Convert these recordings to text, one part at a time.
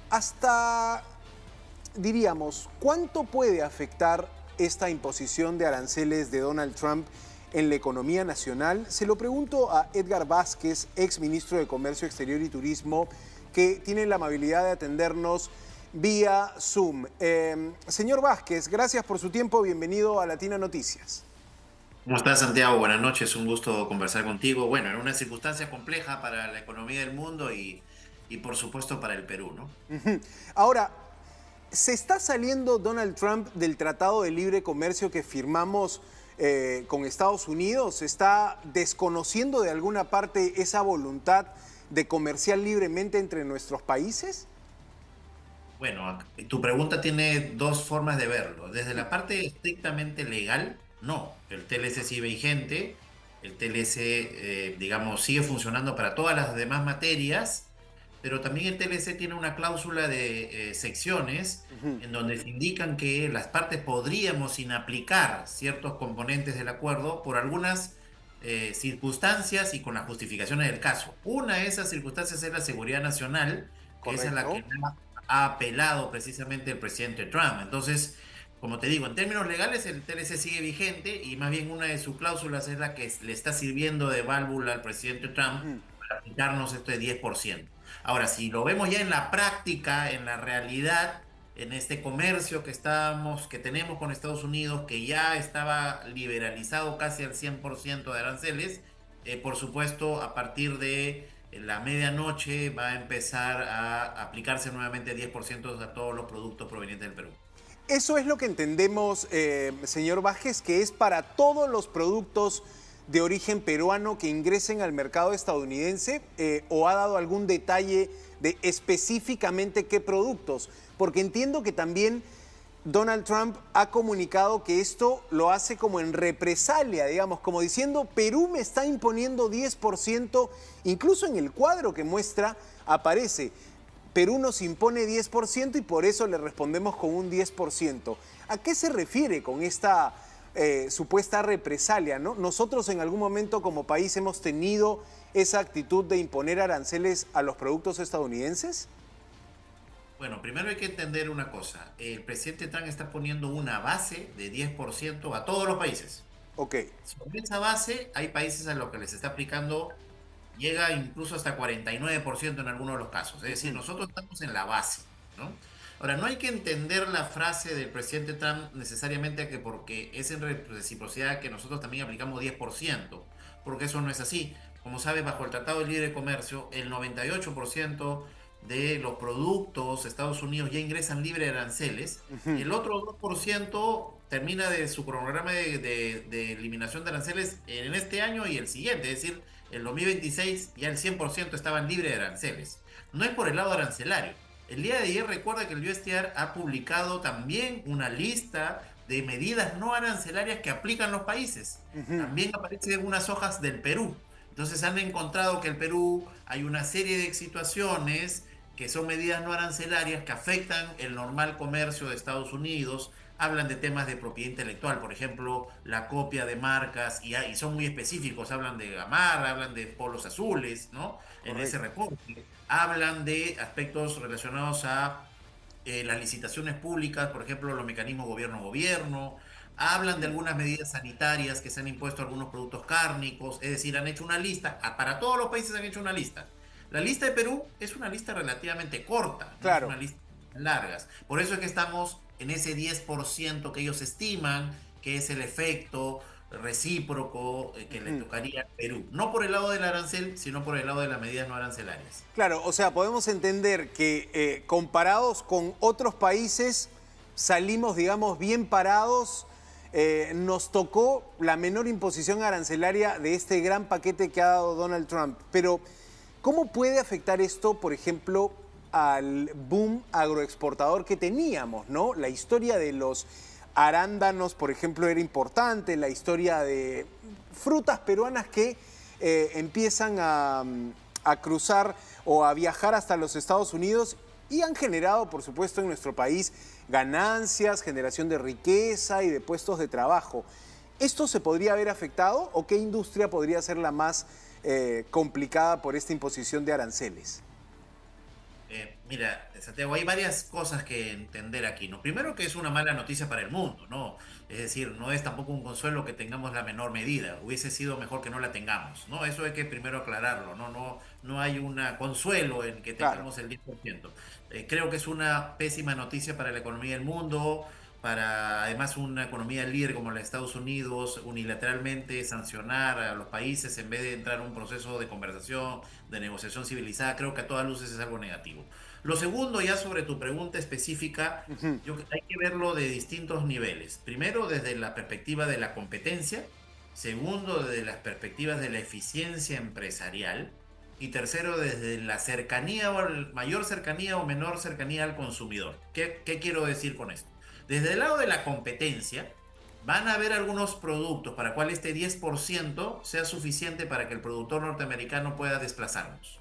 Hasta, diríamos, ¿cuánto puede afectar esta imposición de aranceles de Donald Trump en la economía nacional? Se lo pregunto a Edgar Vázquez, ex ministro de Comercio Exterior y Turismo, que tiene la amabilidad de atendernos vía Zoom. Señor Vázquez, gracias por su tiempo, bienvenido a Latina Noticias. ¿Cómo estás, Santiago? Buenas noches, un gusto conversar contigo. Bueno, en una circunstancia compleja para la economía del mundo y por supuesto para el Perú, ¿no? Ahora, ¿se está saliendo Donald Trump del Tratado de Libre Comercio que firmamos con Estados Unidos? ¿Se está desconociendo de alguna parte esa voluntad de comerciar libremente entre nuestros países? Bueno, tu pregunta tiene dos formas de verlo. Desde la parte estrictamente legal, no. El TLC sigue vigente, el TLC, digamos, sigue funcionando para todas las demás materias, pero también el TLC tiene una cláusula de secciones Ujú. en donde se indican que las partes podríamos inaplicar ciertos componentes del acuerdo por algunas circunstancias y con las justificaciones del caso. Una de esas circunstancias es la seguridad nacional, que es a la Correcto. que ha apelado precisamente el presidente Trump. Entonces, como te digo, en términos legales el TLC sigue vigente y más bien una de sus cláusulas es la que le está sirviendo de válvula al presidente Trump Ujú. para aplicarnos este 10%. Ahora, si lo vemos ya en la práctica, en la realidad, en este comercio que tenemos con Estados Unidos, que ya estaba liberalizado casi al 100% de aranceles, por supuesto, a partir de la medianoche va a empezar a aplicarse nuevamente 10% a todos los productos provenientes del Perú. Eso es lo que entendemos, señor Vázquez, que es para todos los productos de origen peruano que ingresen al mercado estadounidense, o ha dado algún detalle de específicamente qué productos, porque entiendo que también Donald Trump ha comunicado que esto lo hace como en represalia, digamos, como diciendo, Perú me está imponiendo 10%, incluso en el cuadro que muestra aparece, Perú nos impone 10% y por eso le respondemos con un 10%. ¿A qué se refiere con esta supuesta represalia, ¿no? Nosotros en algún momento como país hemos tenido esa actitud de imponer aranceles a los productos estadounidenses. Bueno, primero hay que entender una cosa. El presidente Trump está poniendo una base de 10% a todos los países. Ok. Sobre esa base, hay países a los que les está aplicando, llega incluso hasta 49% en algunos de los casos. Es decir, Ujú. nosotros estamos en la base, ¿no? Ahora, no hay que entender la frase del presidente Trump necesariamente que porque es en reciprocidad que nosotros también aplicamos 10%, porque eso no es así. Como sabes, bajo el Tratado de Libre Comercio, el 98% de los productos de Estados Unidos ya ingresan libre de aranceles y Ujú. el otro 2% termina de su cronograma de eliminación de aranceles en este año y el siguiente, es decir, el 2026 ya el 100% estaban libres de aranceles. No es por el lado arancelario. El día de ayer recuerda que el USTR ha publicado también una lista de medidas no arancelarias que aplican los países. Ujú. También aparecen unas hojas del Perú. Entonces han encontrado que el Perú hay una serie de situaciones que son medidas no arancelarias que afectan el normal comercio de Estados Unidos. Hablan de temas de propiedad intelectual, por ejemplo, la copia de marcas, y son muy específicos, hablan de Gamarra, hablan de polos azules, ¿no? En ese Correcto. reporte. Hablan de aspectos relacionados a las licitaciones públicas, por ejemplo, los mecanismos gobierno-gobierno. Hablan de Ujú. algunas medidas sanitarias que se han impuesto a algunos productos cárnicos, es decir, han hecho una lista, para todos los países han hecho una lista. La lista de Perú es una lista relativamente corta, no es Claro. una lista larga. Por eso es que estamos en ese 10% que ellos estiman que es el efecto recíproco que le Ujú. tocaría a Perú. No por el lado del arancel, sino por el lado de las medidas no arancelarias. Claro, o sea, podemos entender que comparados con otros países salimos, digamos, bien parados. Nos tocó la menor imposición arancelaria de este gran paquete que ha dado Donald Trump. Pero, ¿cómo puede afectar esto, por ejemplo, al boom agroexportador que teníamos, ¿no? La historia de los arándanos, por ejemplo, era importante, la historia de frutas peruanas que empiezan a cruzar o a viajar hasta los Estados Unidos y han generado, por supuesto, en nuestro país ganancias, generación de riqueza y de puestos de trabajo. ¿Esto se podría haber afectado o qué industria podría ser la más complicada por esta imposición de aranceles? Mira, Santiago, hay varias cosas que entender aquí, ¿no? Primero que es una mala noticia para el mundo, ¿no? Es decir, no es tampoco un consuelo que tengamos la menor medida. Hubiese sido mejor que no la tengamos, ¿no? Eso hay que primero aclararlo, ¿no? No hay un consuelo en que Claro. tengamos el 10%. Creo que es una pésima noticia para la economía del mundo, para además una economía líder como la de Estados Unidos, unilateralmente sancionar a los países en vez de entrar en un proceso de conversación, de negociación civilizada. Creo que a todas luces es algo negativo. Lo segundo, ya sobre tu pregunta específica, Ujú. hay que verlo de distintos niveles. Primero, desde la perspectiva de la competencia. Segundo, desde las perspectivas de la eficiencia empresarial. Y tercero, desde la cercanía o mayor cercanía o menor cercanía al consumidor. ¿Qué quiero decir con esto? Desde el lado de la competencia, van a haber algunos productos para cual este 10% sea suficiente para que el productor norteamericano pueda desplazarnos.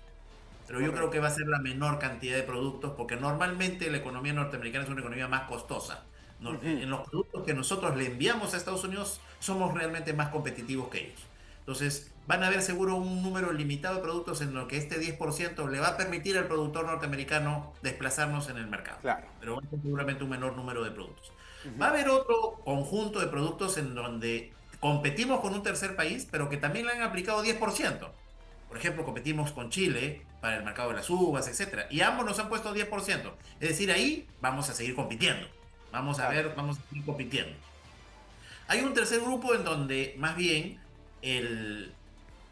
Pero yo creo Correcto. que va a ser la menor cantidad de productos porque normalmente la economía norteamericana es una economía más costosa. Ujú. En los productos que nosotros le enviamos a Estados Unidos somos realmente más competitivos que ellos. Entonces, van a haber seguro un número limitado de productos en lo que este 10% le va a permitir al productor norteamericano desplazarnos en el mercado. Claro. Pero va a ser seguramente un menor número de productos. Va a Ujú. haber otro conjunto de productos en donde competimos con un tercer país, pero que también le han aplicado 10%. Por ejemplo, competimos con Chile para el mercado de las uvas, etcétera, y ambos nos han puesto 10%. Es decir, ahí vamos a seguir compitiendo. Vamos a Claro. ver, vamos a seguir compitiendo. Hay un tercer grupo en donde más bien el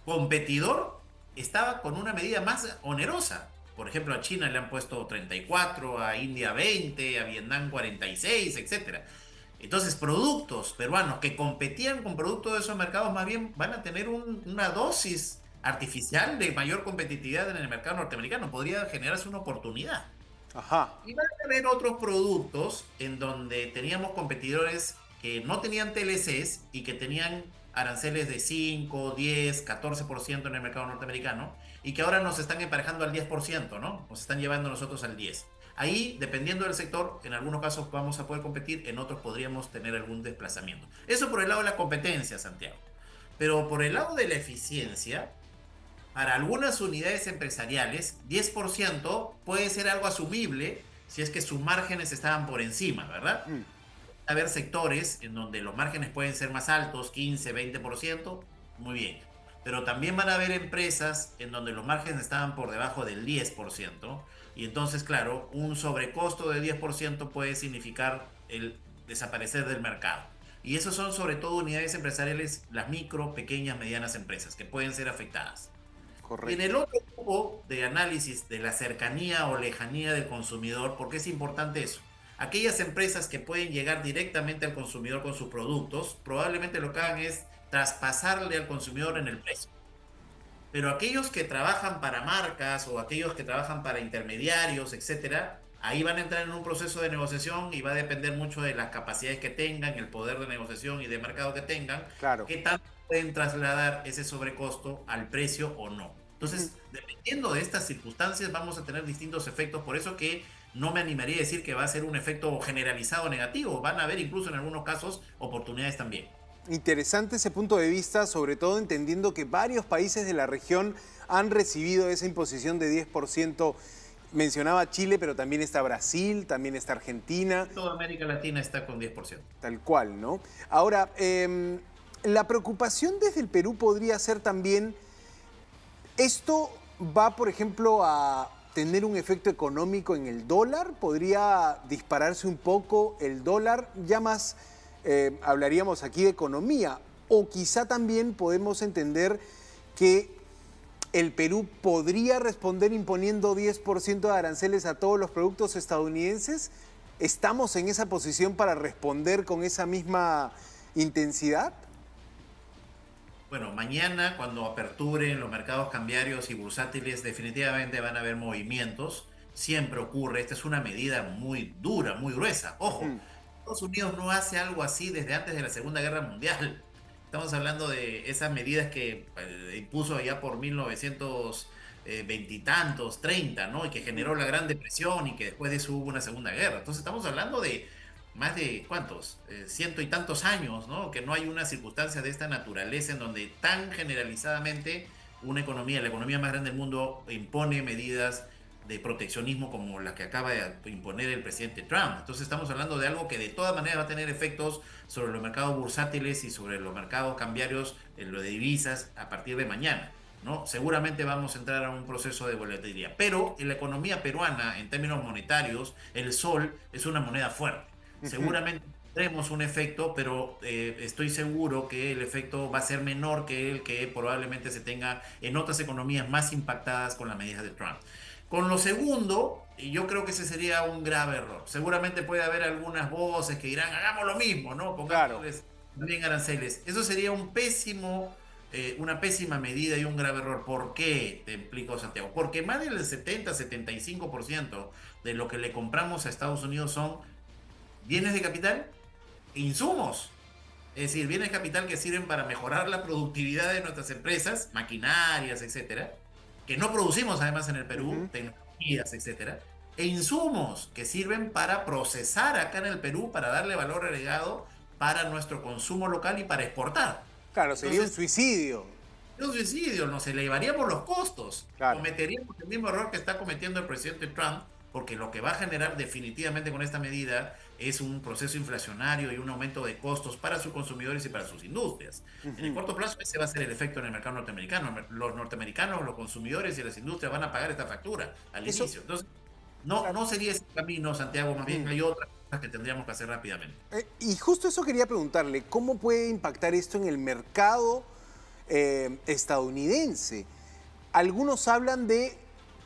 competidor estaba con una medida más onerosa. Por ejemplo, a China le han puesto 34, a India 20, a Vietnam 46, etcétera. Entonces, productos peruanos que competían con productos de esos mercados más bien van a tener una dosis artificial de mayor competitividad en el mercado norteamericano. Podría generarse una oportunidad. Ajá. Y van a tener otros productos en donde teníamos competidores que no tenían TLCs y que tenían aranceles de 5, 10, 14% en el mercado norteamericano y que ahora nos están emparejando al 10%, ¿no? Nos están llevando nosotros al 10%. Ahí, dependiendo del sector, en algunos casos vamos a poder competir, en otros podríamos tener algún desplazamiento. Eso por el lado de la competencia, Santiago. Pero por el lado de la eficiencia, para algunas unidades empresariales, 10% puede ser algo asumible si es que sus márgenes estaban por encima, ¿verdad? Ujú. Haber sectores en donde los márgenes pueden ser más altos, 15, 20%, muy bien. Pero también van a haber empresas en donde los márgenes estaban por debajo del 10%, y entonces, claro, un sobrecosto de 10% puede significar el desaparecer del mercado. Y esos son sobre todo unidades empresariales, las micro, pequeñas, medianas empresas, que pueden ser afectadas. Y en Correcto. el otro grupo de análisis de la cercanía o lejanía del consumidor, ¿por qué es importante eso? Aquellas empresas que pueden llegar directamente al consumidor con sus productos, probablemente lo que hagan es traspasarle al consumidor en el precio. Pero aquellos que trabajan para marcas o aquellos que trabajan para intermediarios, etcétera, ahí van a entrar en un proceso de negociación y va a depender mucho de las capacidades que tengan, el poder de negociación y de mercado que tengan, Claro. qué tanto pueden trasladar ese sobrecosto al precio o no. Ujú. Entonces, dependiendo de estas circunstancias, vamos a tener distintos efectos. Por eso que no me animaría a decir que va a ser un efecto generalizado negativo. Van a haber incluso en algunos casos oportunidades también. Interesante ese punto de vista, sobre todo entendiendo que varios países de la región han recibido esa imposición de 10%. Mencionaba Chile, pero también está Brasil, también está Argentina, Toda América Latina está con 10%. tal cual, ¿no? Ahora, la preocupación desde el Perú podría ser también, ¿esto va, por ejemplo, a tener un efecto económico en el dólar? ¿Podría dispararse un poco el dólar? Ya más hablaríamos aquí de economía. O quizá también podemos entender que el Perú podría responder imponiendo 10% de aranceles a todos los productos estadounidenses. ¿Estamos en esa posición para responder con esa misma intensidad? Bueno, mañana cuando aperturen los mercados cambiarios y bursátiles, definitivamente van a haber movimientos. Siempre ocurre. Esta es una medida muy dura, muy gruesa. Ojo, Ujú. Estados Unidos no hace algo así desde antes de la Segunda Guerra Mundial. Estamos hablando de esas medidas que impuso ya por 1920 y tantos, 30, ¿no? Y que Ujú. generó la Gran Depresión y que después de eso hubo una Segunda Guerra. Entonces estamos hablando de más de, ¿cuántos? Ciento y tantos años, ¿no? Que no hay una circunstancia de esta naturaleza en donde tan generalizadamente una economía, la economía más grande del mundo, impone medidas de proteccionismo como la que acaba de imponer el presidente Trump. Entonces estamos hablando de algo que de todas maneras va a tener efectos sobre los mercados bursátiles y sobre los mercados cambiarios, lo de divisas, a partir de mañana, ¿no? Seguramente vamos a entrar a un proceso de volatilidad. Pero en la economía peruana, en términos monetarios, el sol es una moneda fuerte. Seguramente tendremos un efecto, pero estoy seguro que el efecto va a ser menor que el que probablemente se tenga en otras economías más impactadas con las medidas de Trump. Con lo segundo, y yo creo que ese sería un grave error. Seguramente puede haber algunas voces que dirán, hagamos lo mismo, ¿no? Claro. Pongámosles también aranceles. Eso sería una pésima medida y un grave error. ¿Por qué? Te explico, Santiago. Porque más del 70-75% de lo que le compramos a Estados Unidos son bienes de capital e insumos. Es decir, bienes de capital que sirven para mejorar la productividad de nuestras empresas, maquinarias, etcétera, que no producimos además en el Perú, tecnologías, etcétera, e insumos que sirven para procesar acá en el Perú, para darle valor agregado para nuestro consumo local y para exportar. Claro, sería un Entonces, suicidio. un suicidio, nos elevaríamos los costos, Claro. cometeríamos el mismo error que está cometiendo el presidente Trump, porque lo que va a generar definitivamente con esta medida es un proceso inflacionario y un aumento de costos para sus consumidores y para sus industrias. En el corto plazo ese va a ser el efecto en el mercado norteamericano. Los norteamericanos, los consumidores y las industrias van a pagar esta factura al Eso, inicio. Entonces, no sería ese camino, Santiago, más bien hay otras cosas que tendríamos que hacer rápidamente. y justo eso quería preguntarle, ¿cómo puede impactar esto en el mercado estadounidense? Algunos hablan de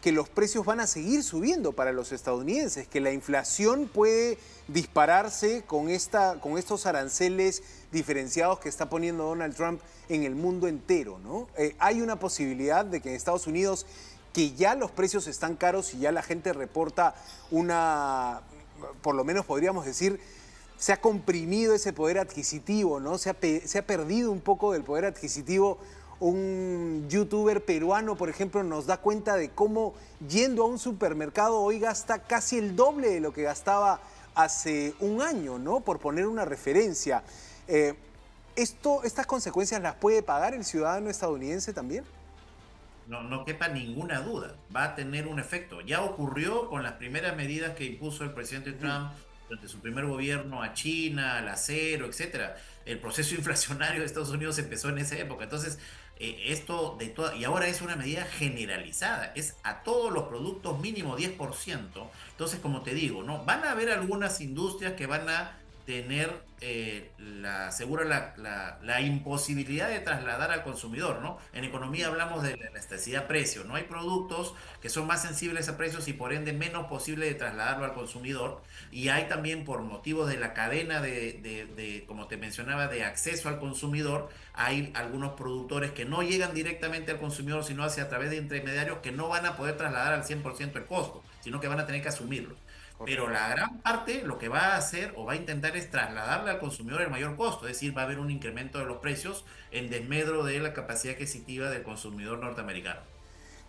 que los precios van a seguir subiendo para los estadounidenses, que la inflación puede dispararse con estos aranceles diferenciados que está poniendo Donald Trump en el mundo entero, ¿no? Hay una posibilidad de que en Estados Unidos, que ya los precios están caros y ya la gente reporta por lo menos podríamos decir, se ha comprimido ese poder adquisitivo, ¿no? Se ha perdido un poco del poder adquisitivo. Un youtuber peruano, por ejemplo, nos da cuenta de cómo yendo a un supermercado hoy gasta casi el doble de lo que gastaba hace un año, ¿no? Por poner una referencia. ¿Estas consecuencias las puede pagar el ciudadano estadounidense también? No quepa ninguna duda, va a tener un efecto. Ya ocurrió con las primeras medidas que impuso el presidente Trump durante su primer gobierno a China, al acero, etcétera. El proceso inflacionario de Estados Unidos empezó en esa época. Entonces, y ahora es una medida generalizada, es a todos los productos mínimo 10%. Entonces, como te digo, ¿no? Van a haber algunas industrias que van a tener la imposibilidad de trasladar al consumidor, ¿no? En economía hablamos de la elasticidad precio, ¿no? Hay productos que son más sensibles a precios y por ende menos posible de trasladarlo al consumidor, y hay también por motivos de la cadena como te mencionaba, de acceso al consumidor, hay algunos productores que no llegan directamente al consumidor, sino a través de intermediarios que no van a poder trasladar al 100% el costo, sino que van a tener que asumirlo. Pero la gran parte lo que va a hacer o va a intentar es trasladarle al consumidor el mayor costo, es decir, va a haber un incremento de los precios en desmedro de la capacidad adquisitiva del consumidor norteamericano.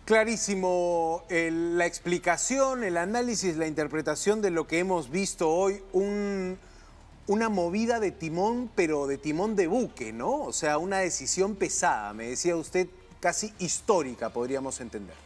Clarísimo la explicación, el análisis, la interpretación de lo que hemos visto hoy, una movida de timón, pero de timón de buque, ¿no? O sea, una decisión pesada, me decía usted, casi histórica, podríamos entender.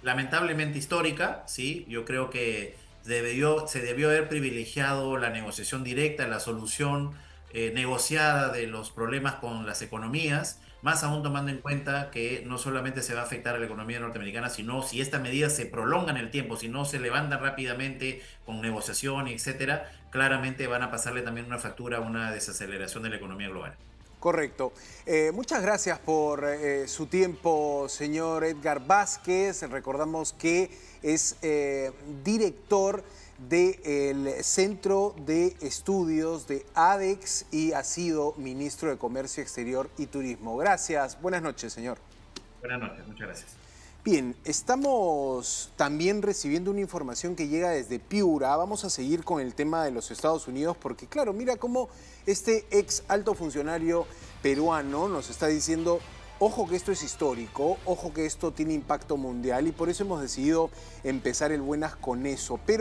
Lamentablemente histórica, sí, yo creo que se debió haber privilegiado la negociación directa, la solución negociada de los problemas con las economías, más aún tomando en cuenta que no solamente se va a afectar a la economía norteamericana, sino si estas medidas se prolongan en el tiempo, si no se levantan rápidamente con negociación, etcétera, claramente van a pasarle también una factura a una desaceleración de la economía global. Correcto. Muchas gracias por su tiempo, señor Edgar Vázquez. Recordamos que es director del Centro de Estudios de ADEX y ha sido ministro de Comercio Exterior y Turismo. Gracias. Buenas noches, señor. Buenas noches, muchas gracias. Bien, estamos también recibiendo una información que llega desde Piura. Vamos a seguir con el tema de los Estados Unidos porque, claro, mira cómo este ex alto funcionario peruano nos está diciendo, ojo que esto es histórico, ojo que esto tiene impacto mundial y por eso hemos decidido empezar el Buenas con eso. Pero